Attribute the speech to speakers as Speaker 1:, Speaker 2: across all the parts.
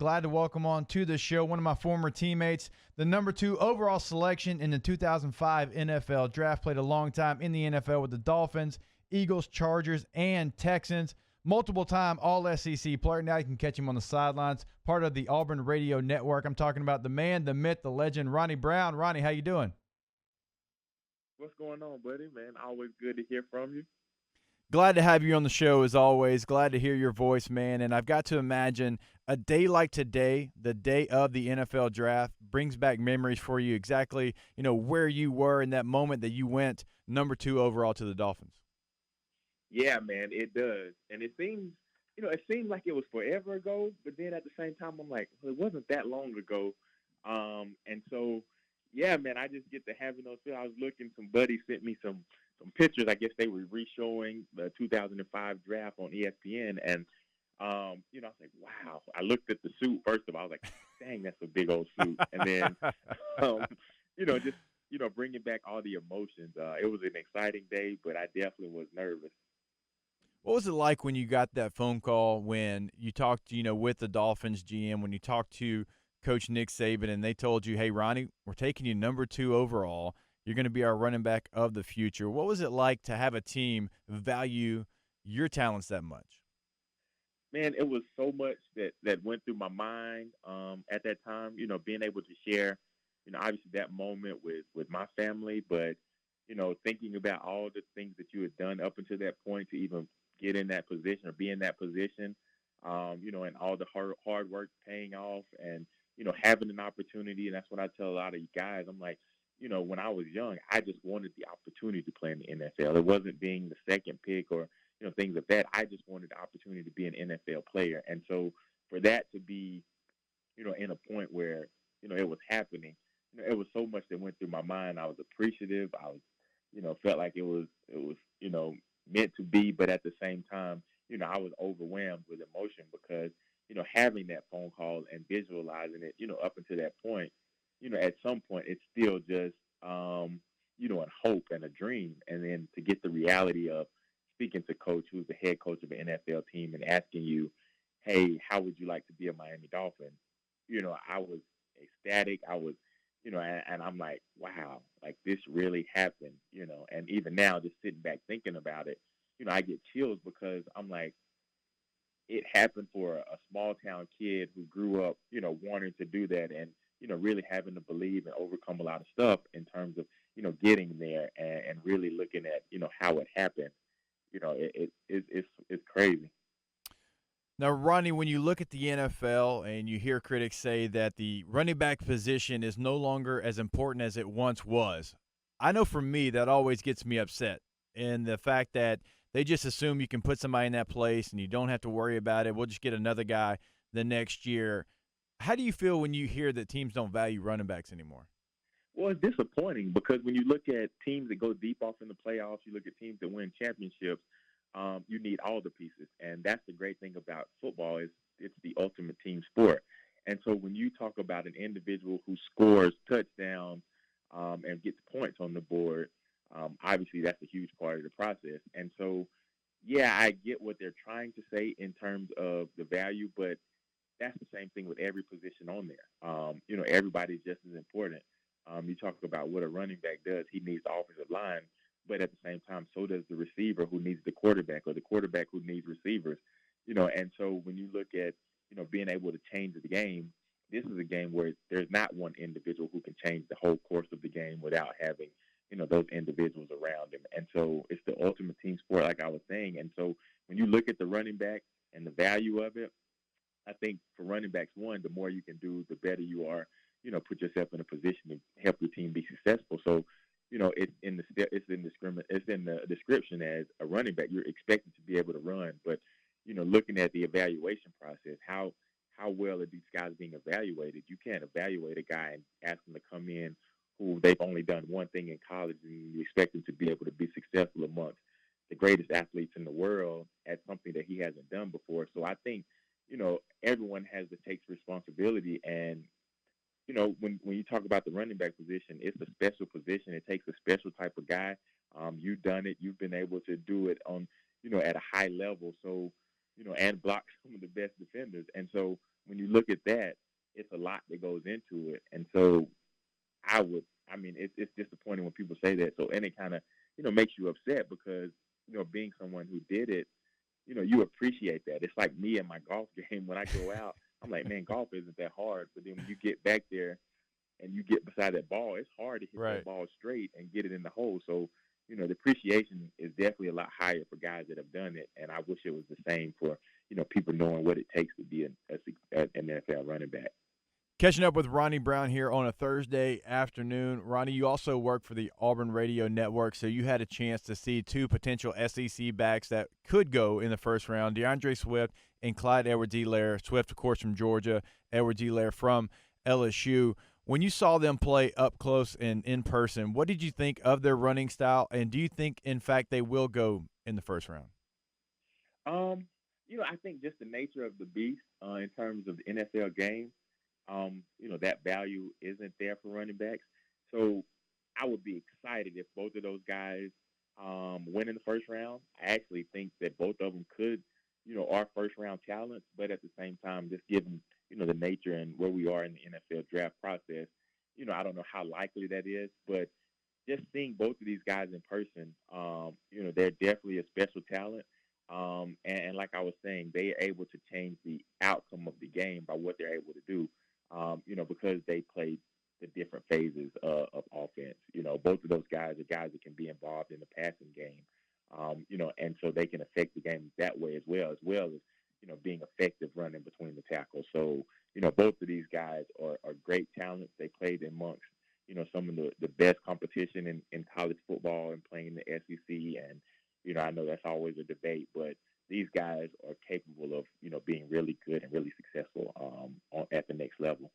Speaker 1: Glad to welcome on to the show one of my former teammates, the number 2 overall selection in the 2005 NFL Draft. Played a long time in the NFL with the Dolphins, Eagles, Chargers, and Texans. Multiple-time All-SEC player. Now you can catch him on the sidelines. Part of the Auburn Radio Network. I'm talking about the man, the myth, the legend, Ronnie Brown. Ronnie, how you doing?
Speaker 2: What's going on, buddy? Man, always good to hear from you.
Speaker 1: Glad to have you on the show as always. Glad to hear your voice, man. And I've got to imagine a day like today, the day of the NFL Draft, brings back memories for you exactly, where you were in that moment that you went number 2 overall to the Dolphins.
Speaker 2: Yeah, man, it does. And it seemed like it was forever ago, but then at the same time, I'm like, well, it wasn't that long ago. And so, yeah, man, I just get to having those feelings. I was looking, some buddies sent me some pictures. I guess they were re-showing the 2005 draft on ESPN. And, I was like, wow. I looked at the suit, first of all. I was like, dang, that's a big old suit. And then, bringing back all the emotions. It was an exciting day, but I definitely was nervous.
Speaker 1: What was it like when you got that phone call when you talked, with the Dolphins GM, when you talked to Coach Nick Saban and they told you, hey, Ronnie, we're taking you number 2 overall. You're going to be our running back of the future. What was it like to have a team value your talents that much?
Speaker 2: Man, it was so much that went through my mind at that time, being able to share, obviously that moment with my family, but, thinking about all the things that you had done up until that point to even get in that position or be in that position, and all the hard work paying off and, having an opportunity. And that's what I tell a lot of you guys. I'm like, when I was young, I just wanted the opportunity to play in the NFL. It wasn't being the second pick or, things like that. I just wanted the opportunity to be an NFL player. And so for that to be, in a point where, it was happening, it was so much that went through my mind. I was appreciative. I was, felt like it was, meant to be, but at the same time, I was overwhelmed with emotion because, having that phone call and visualizing it, up until that point, at some point it's still just, a hope and a dream. And then to get the reality of speaking to coach, who's the head coach of an NFL team and asking you, hey, how would you like to be a Miami Dolphin? I was ecstatic. I was, and I'm like, wow, like this really happened, and even now just sitting back thinking about it, I get chills because I'm like, it happened for a small town kid who grew up, wanting to do that and, really having to believe and overcome a lot of stuff in terms of, getting there and really looking at, how it happened. It's crazy.
Speaker 1: Now, Ronnie, when you look at the NFL and you hear critics say that the running back position is no longer as important as it once was, I know for me that always gets me upset. And the fact that they just assume you can put somebody in that place and you don't have to worry about it. We'll just get another guy the next year. How do you feel when you hear that teams don't value running backs anymore?
Speaker 2: Well, it's disappointing because when you look at teams that go deep off in the playoffs, you look at teams that win championships, you need all the pieces. And that's the great thing about football is it's the ultimate team sport. And so when you talk about an individual who scores touchdowns and gets points on the board, obviously that's a huge part of the process. And so, yeah, I get what they're trying to say in terms of the value, but that's the same thing with every position on there. Everybody's just as important. You talk about what a running back does. He needs the offensive line, but at the same time, so does the receiver who needs the quarterback or the quarterback who needs receivers. And so when you look at, being able to change the game, this is a game where there's not one individual who can change the whole course of the game without having, those individuals around him. And so it's the ultimate team sport, like I was saying. And so when you look at the running back and the value of it, I think for running backs, one, the more you can do, the better you are, put yourself in a position to help your team be successful. So, it's in the description as a running back, you're expected to be able to run, but, looking at the evaluation process, how well are these guys being evaluated? You can't evaluate a guy and ask him to come in who they've only done one thing in college and you expect him to be able to be successful amongst the greatest athletes in the world at something that he hasn't done before. So I think, everyone has to take responsibility. And, when you talk about the running back position, it's a special position. It takes a special type of guy. You've done it. You've been able to do it on, at a high level. So, and block some of the best defenders. And so when you look at that, it's a lot that goes into it. And so it's disappointing when people say that. So, and it kind of, makes you upset because, being someone who did it, you appreciate that. It's like me and my golf game. When I go out, I'm like, man, golf isn't that hard. But then when you get back there and you get beside that ball, it's hard to hit that ball straight and get it in the hole. So, the appreciation is definitely a lot higher for guys that have done it. And I wish it was the same for, people knowing what it takes to be an NFL running back.
Speaker 1: Catching up with Ronnie Brown here on a Thursday afternoon. Ronnie, you also work for the Auburn Radio Network, so you had a chance to see two potential SEC backs that could go in the first round, DeAndre Swift and Clyde Edwards-Helaire. Swift, of course, from Georgia, Edwards-Helaire from LSU. When you saw them play up close and in person, what did you think of their running style, and do you think, in fact, they will go in the first round?
Speaker 2: I think just the nature of the beast in terms of the NFL game, that value isn't there for running backs. So I would be excited if both of those guys win in the first round. I actually think that both of them could, are first-round talents, but at the same time, just given, the nature and where we are in the NFL draft process, I don't know how likely that is, but just seeing both of these guys in person, they're definitely a special talent. And like I was saying, they are able to change the outcome of the game by what they're able to do, because they played the different phases of offense. Both of those guys are guys that can be involved in the passing game, and so they can affect the game that way as well as, being effective running between the tackles. So, both of these guys are great talents. They played amongst, some of the best competition in college football and playing the SEC. And, I know that's always a debate, but these guys are capable of, being really good and really successful at the next level.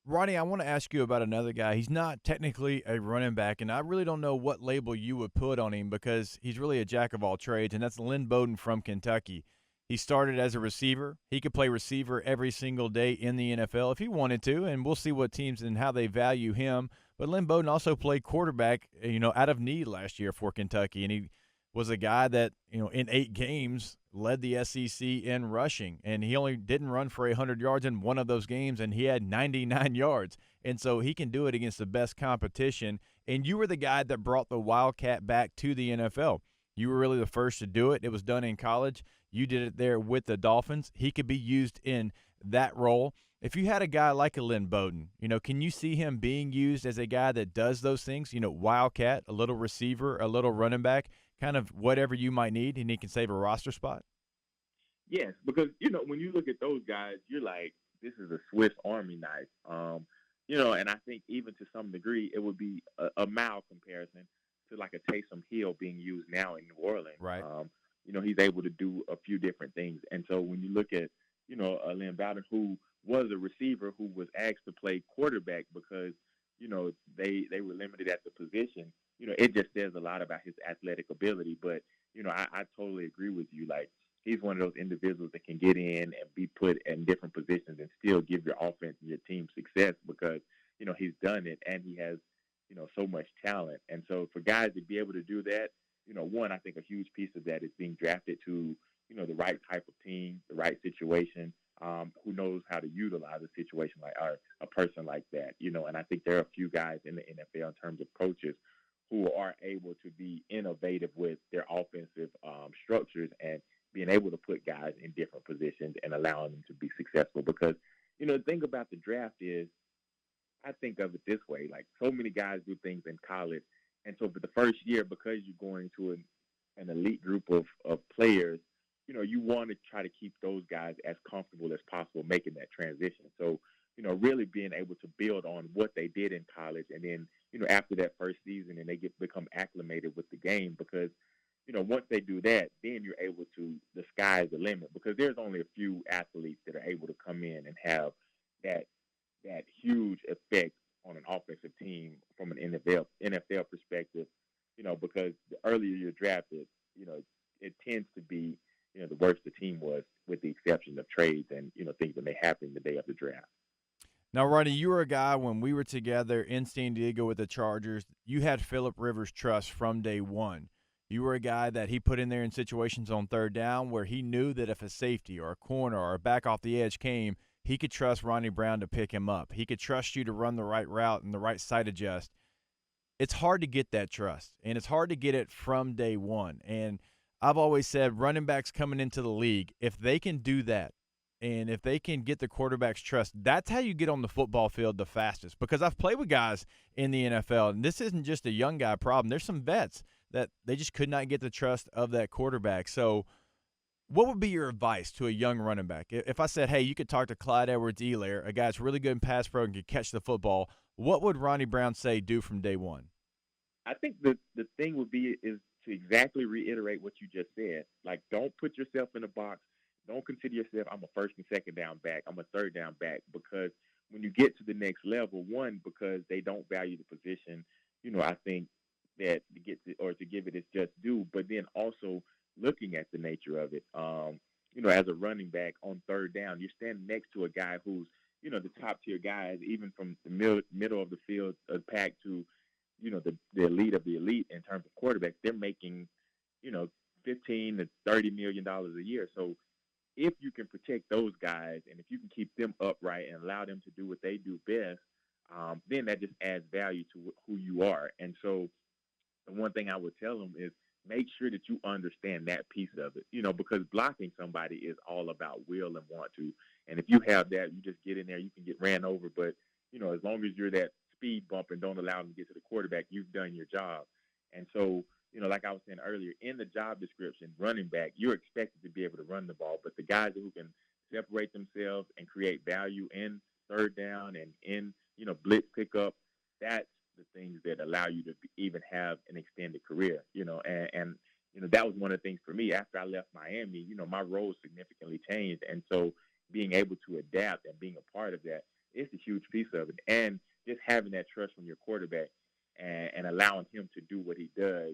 Speaker 1: Ronnie, I want to ask you about another guy. He's not technically a running back, and I really don't know what label you would put on him because he's really a jack of all trades, and that's Lynn Bowden from Kentucky. He started as a receiver. He could play receiver every single day in the NFL if he wanted to, and we'll see what teams and how they value him. But Lynn Bowden also played quarterback, out of need last year for Kentucky, and he was a guy that, in 8 games led the SEC in rushing, and he only didn't run for 100 yards in one of those games, and he had 99 yards. And so he can do it against the best competition. And you were the guy that brought the Wildcat back to the NFL. You were really the first to do it. It was done in college. You did it there with the Dolphins. He could be used in that role. If you had a guy like a Lynn Bowden, can you see him being used as a guy that does those things? Wildcat, a little receiver, a little running back, kind of whatever you might need, and he can save a roster spot?
Speaker 2: Yes, because, when you look at those guys, you're like, this is a Swiss Army knife. And I think even to some degree, it would be a mild comparison to like a Taysom Hill being used now in New Orleans.
Speaker 1: Right.
Speaker 2: He's able to do a few different things. And so when you look at, Lynn Bowden, who was a receiver who was asked to play quarterback because, they were limited at the position, it just says a lot about his athletic ability. But, I totally agree with you. Like, he's one of those individuals that can get in and be put in different positions and still give your offense and your team success because, he's done it and he has, so much talent. And so for guys to be able to do that, one, I think a huge piece of that is being drafted to, the right type of team, the right situation, who knows how to utilize a situation like a person like that, and I think there are a few guys in the NFL in terms of coaches who are able to be innovative with their offensive structures and being able to put guys in different positions and allowing them to be successful. Because, the thing about the draft is, I think of it this way, like so many guys do things in college. And so for the first year, because you're going to an elite group of players, you want to try to keep those guys as comfortable as possible making that transition. So, really being able to build on what they did in college. And then, after that first season and they become acclimated with the game because, once they do that, then you're able to, the sky's the limit because there's only a few athletes that are able to come in and have that huge effect on an offensive team from an NFL perspective, because the earlier you're drafted, it tends to be, the worse the team was with the exception of trades and, things that may happen the day of the draft.
Speaker 1: Now, Ronnie, you were a guy when we were together in San Diego with the Chargers. You had Phillip Rivers' trust from day one. You were a guy that he put in there in situations on third down where he knew that if a safety or a corner or a back off the edge came, he could trust Ronnie Brown to pick him up. He could trust you to run the right route and the right side adjust. It's hard to get that trust, and it's hard to get it from day one. And I've always said running backs coming into the league, if they can do that, and if they can get the quarterback's trust, that's how you get on the football field the fastest. Because I've played with guys in the NFL, and this isn't just a young guy problem. There's some vets that they just could not get the trust of that quarterback. So what would be your advice to a young running back? If I said, hey, you could talk to Clyde Edwards-Helaire, a guy that's really good in pass pro and can catch the football, what would Ronnie Brown say do from day one?
Speaker 2: I think the thing would be is to exactly reiterate what you just said. Like, don't put yourself in a box. Don't consider yourself, I'm a first and second down back. I'm a third down back. Because when you get to the next level, one, because they don't value the position, I think that to give it its just due, but then also looking at the nature of it. As a running back on third down, you're standing next to a guy who's, the top tier guys, even from the middle of the field pack to, the elite of the elite in terms of quarterbacks. They're making, 15 to $30 million a year. So if you can protect those guys and if you can keep them upright and allow them to do what they do best, then that just adds value to who you are. And so the one thing I would tell them is make sure that you understand that piece of it, because blocking somebody is all about will and want to. And if you have that, you just get in there, you can get ran over. But, as long as you're that speed bump and don't allow them to get to the quarterback, you've done your job. And so, like I was saying earlier, in the job description, running back, you're expected to be able to run the ball. But the guys who can separate themselves and create value in third down and in, blitz pickup, that's the things that allow you to even have an extended career, and that was one of the things for me after I left Miami. My role significantly changed. And so being able to adapt and being a part of that is a huge piece of it. And just having that trust from your quarterback and allowing him to do what he does,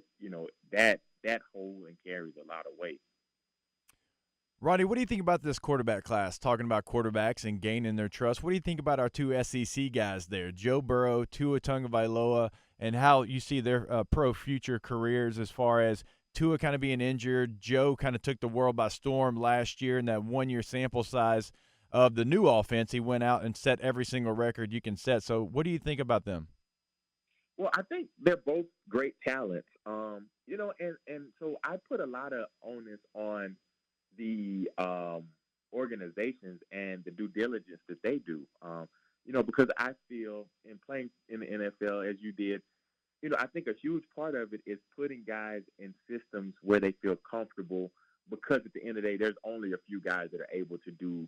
Speaker 2: that holds and carries a lot of weight.
Speaker 1: Ronnie, what do you think about this quarterback class? Talking about quarterbacks and gaining their trust, what do you think about our two SEC guys there, Joe Burrow, Tua Tagovailoa, and how you see their pro future careers as far as Tua kind of being injured? Joe kind of took the world by storm last year in that 1 year sample size of the new offense. He went out and set every single record you can set. So what do you think about them?
Speaker 2: Well, I think they're both great talents, and so I put a lot of onus on the organizations and the due diligence that they do, because I feel in playing in the NFL as you did, I think a huge part of it is putting guys in systems where they feel comfortable, because at the end of the day, there's only a few guys that are able to do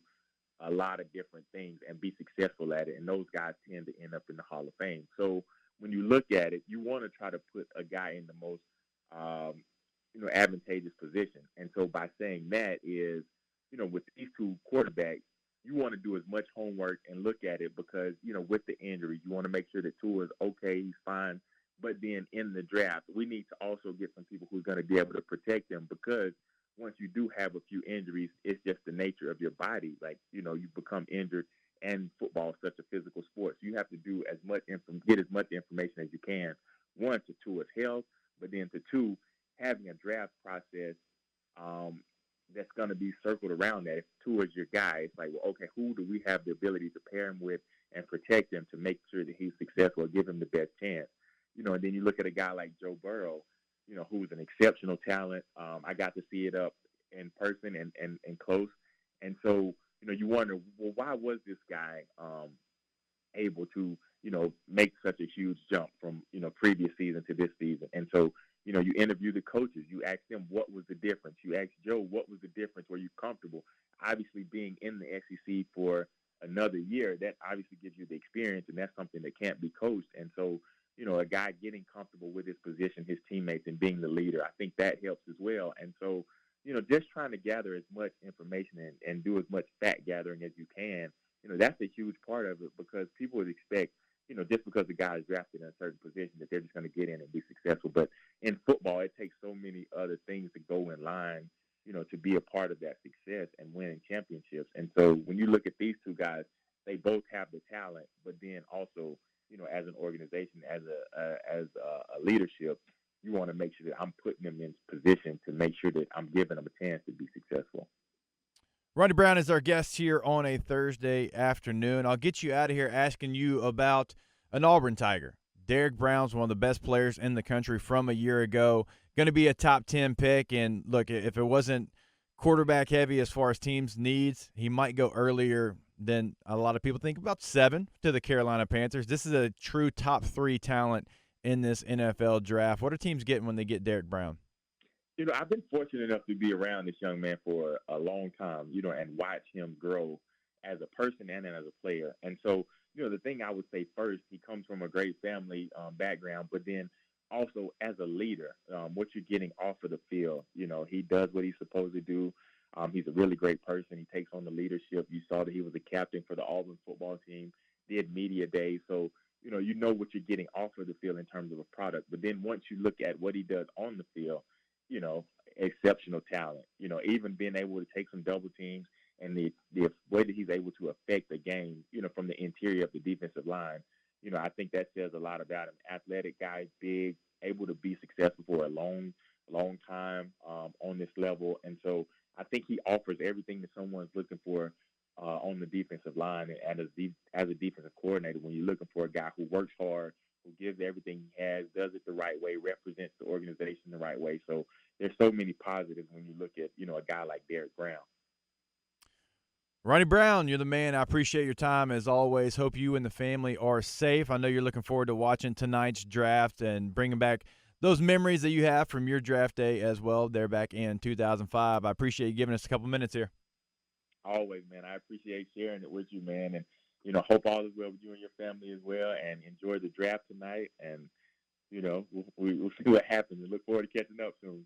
Speaker 2: a lot of different things and be successful at it, and those guys tend to end up in the Hall of Fame. So when you look at it, you want to try to put a guy in the most advantageous position. And so by saying that is, with these two quarterbacks, you want to do as much homework and look at it because, with the injury, you want to make sure that Tua is okay, he's fine. But then in the draft, we need to also get some people who's going to be able to protect them, because once you do have a few injuries, it's just the nature of your body. Like, you become injured, and football is such a physical sport. So you have to do get as much information as you can. One, to Tua's health, but then to two, having a draft process that's going to be circled around that. If Tua's your guy, it's like, well, okay, who do we have the ability to pair him with and protect him to make sure that he's successful or give him the best chance? And then you look at a guy like Joe Burrow, who's an exceptional talent. I got to see it up in person and close. And so, you wonder, well, why was this guy able to, make such a huge jump from, previous season to this season? And so, you interview the coaches. You ask them, what was the difference? You ask Joe, what was the difference? Were you comfortable? Obviously, being in the SEC for another year, that obviously gives you the experience, and that's something that can't be coached. And so, a guy getting comfortable with his position, his teammates, and being the leader, I think that helps as well. And so, just trying to gather as much information and do as much fact gathering as you can, that's a huge part of it, because people would expect, just because the guy is drafted in a certain position, that they're just going to get in and be successful. But in football, it takes so many other things to go in line, to be a part of that success and winning championships. And so when you look at these two guys, they both have the talent, but then also, as an organization, as a leadership, you want to make sure that I'm putting them in position to make sure that I'm giving them a chance to be successful.
Speaker 1: Ronnie Brown is our guest here on a Thursday afternoon. I'll get you out of here asking you about an Auburn Tiger. Derrick Brown's one of the best players in the country from a year ago. Going to be a top 10 pick. And look, if it wasn't quarterback heavy as far as teams' needs, he might go earlier than a lot of people think, about 7 to the Carolina Panthers. This is a true top 3 talent in this NFL draft. What are teams getting when they get Derrick Brown?
Speaker 2: I've been fortunate enough to be around this young man for a long time, and watch him grow as a person and as a player. And so, the thing I would say first, he comes from a great family background, but then also as a leader, what you're getting off of the field, he does what he's supposed to do. He's a really great person. He takes on the leadership. You saw that he was a captain for the Auburn football team, did media days. So, you know what you're getting off of the field in terms of a product. But then once you look at what he does on the field, exceptional talent. Even being able to take some double teams and the way that he's able to affect the game, from the interior of the defensive line, I think that says a lot about him. Athletic guy, big, able to be successful for a long time on this level. And so I think he offers everything that someone's looking for on the defensive line. And as a defensive coordinator, when you're looking for a guy who works hard, who gives everything he has, does it the right way, represents the organization the right way. So there's so many positives when you look at, a guy like Derrick Brown.
Speaker 1: Ronnie Brown, you're the man. I appreciate your time as always. Hope you and the family are safe. I know you're looking forward to watching tonight's draft and bringing back those memories that you have from your draft day as well. They're back in 2005. I appreciate you giving us a couple minutes here.
Speaker 2: Always, man. I appreciate sharing it with you, man. And, hope all is well with you and your family as well. And enjoy the draft tonight. And, we'll see what happens. And look forward to catching up soon.